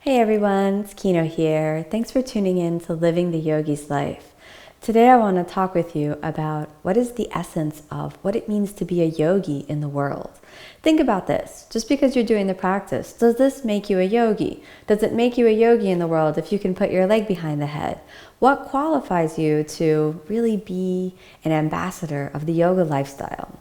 Hey everyone, it's Kino here. Thanks for tuning in to Living the Yogi's Life. Today I want to talk with you about what is the essence of what it means to be a yogi in the world. Think about this. Just because you're doing the practice, does this make you a yogi? Does it make you a yogi in the world if you can put your leg behind the head? What qualifies you to really be an ambassador of the yoga lifestyle?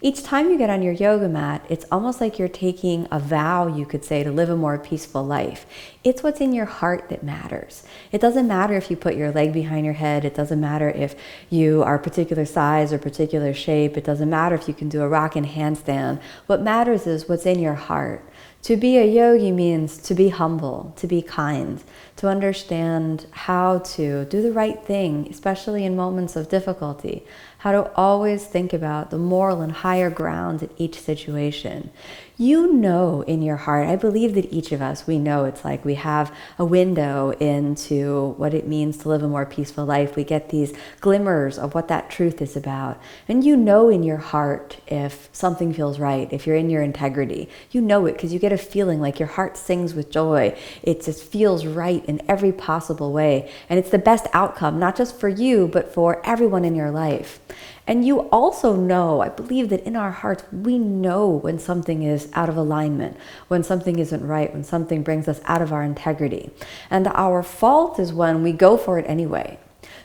Each time you get on your yoga mat, it's almost like you're taking a vow, you could say, to live a more peaceful life. It's what's in your heart that matters. It doesn't matter if you put your leg behind your head. It doesn't matter if you are a particular size or particular shape. It doesn't matter if you can do a rocking handstand. What matters is what's in your heart. To be a yogi means to be humble, to be kind, to understand how to do the right thing, especially in moments of difficulty, how to always think about the moral and higher ground in each situation. You know in your heart, I believe that each of us, we know it's like we have a window into what it means to live a more peaceful life. We get these glimmers of what that truth is about. And you know in your heart if something feels right, if you're in your integrity. You know it because you get a feeling like your heart sings with joy. It just feels right in every possible way. And it's the best outcome, not just for you, but for everyone in your life. And you also know, I believe that in our hearts, we know when something is out of alignment, when something isn't right, when something brings us out of our integrity. And our fault is when we go for it anyway.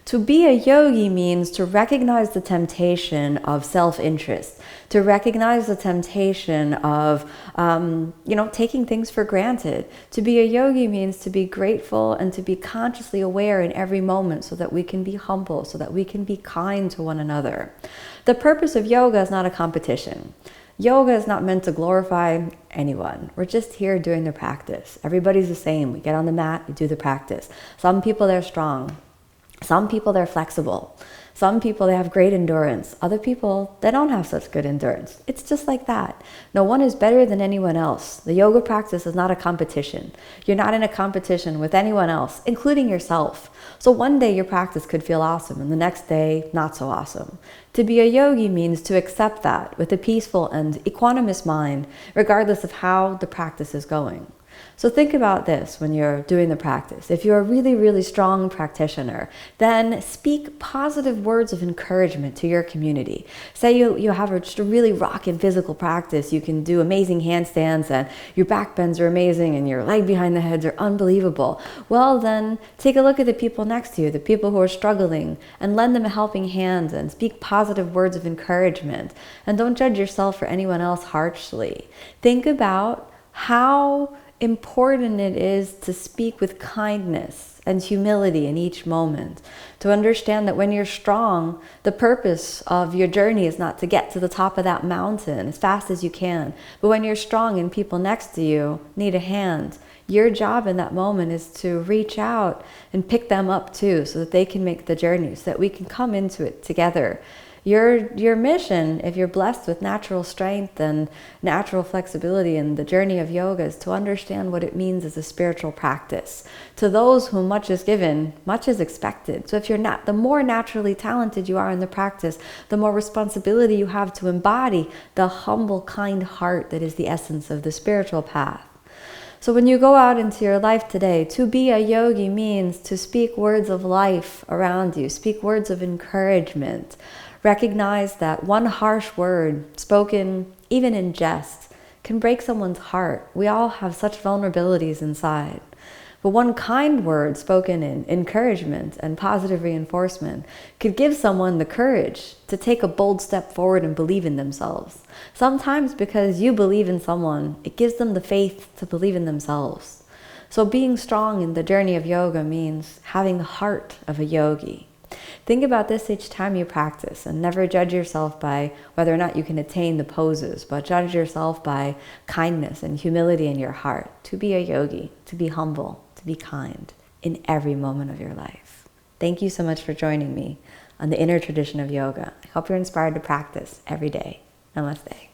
To be a yogi means to recognize the temptation of self-interest, to recognize the temptation of, taking things for granted. To be a yogi means to be grateful and to be consciously aware in every moment so that we can be humble, so that we can be kind to one another. The purpose of yoga is not a competition. Yoga is not meant to glorify anyone. We're just here doing the practice. Everybody's the same. We get on the mat, we do the practice. Some people, they're strong. Some people, they're flexible. Some people, they have great endurance. Other people, they don't have such good endurance. It's just like that. No one is better than anyone else. The yoga practice is not a competition. You're not in a competition with anyone else, including yourself. So one day your practice could feel awesome and the next day not so awesome. To be a yogi means to accept that with a peaceful and equanimous mind, regardless of how the practice is going. So think about this when you're doing the practice. If you're a really, really strong practitioner, then speak positive words of encouragement to your community. Say you have just a really rockin' physical practice. You can do amazing handstands and your back bends are amazing and your leg behind the heads are unbelievable. Well, then take a look at the people next to you, the people who are struggling, and lend them a helping hand and speak positive words of encouragement. And don't judge yourself for anyone else harshly. Think about how important it is to speak with kindness and humility in each moment, to understand that when you're strong, the purpose of your journey is not to get to the top of that mountain as fast as you can, but when you're strong and people next to you need a hand, your job in that moment is to reach out and pick them up too, so that they can make the journey, so that we can come into it together. Your mission, if you're blessed with natural strength and natural flexibility in the journey of yoga, is to understand what it means as a spiritual practice. To those whom much is given, much is expected. So if you're not, the more naturally talented you are in the practice, the more responsibility you have to embody the humble, kind heart that is the essence of the spiritual path. So when you go out into your life today, to be a yogi means to speak words of life around you, speak words of encouragement. Recognize that one harsh word spoken even in jest can break someone's heart. We all have such vulnerabilities inside. But one kind word spoken in encouragement and positive reinforcement could give someone the courage to take a bold step forward and believe in themselves. Sometimes because you believe in someone, it gives them the faith to believe in themselves. So being strong in the journey of yoga means having the heart of a yogi. Think about this each time you practice, and never judge yourself by whether or not you can attain the poses, but judge yourself by kindness and humility in your heart. To be a yogi, to be humble, to be kind in every moment of your life. Thank you so much for joining me on the inner tradition of yoga. I hope you're inspired to practice every day. Namaste.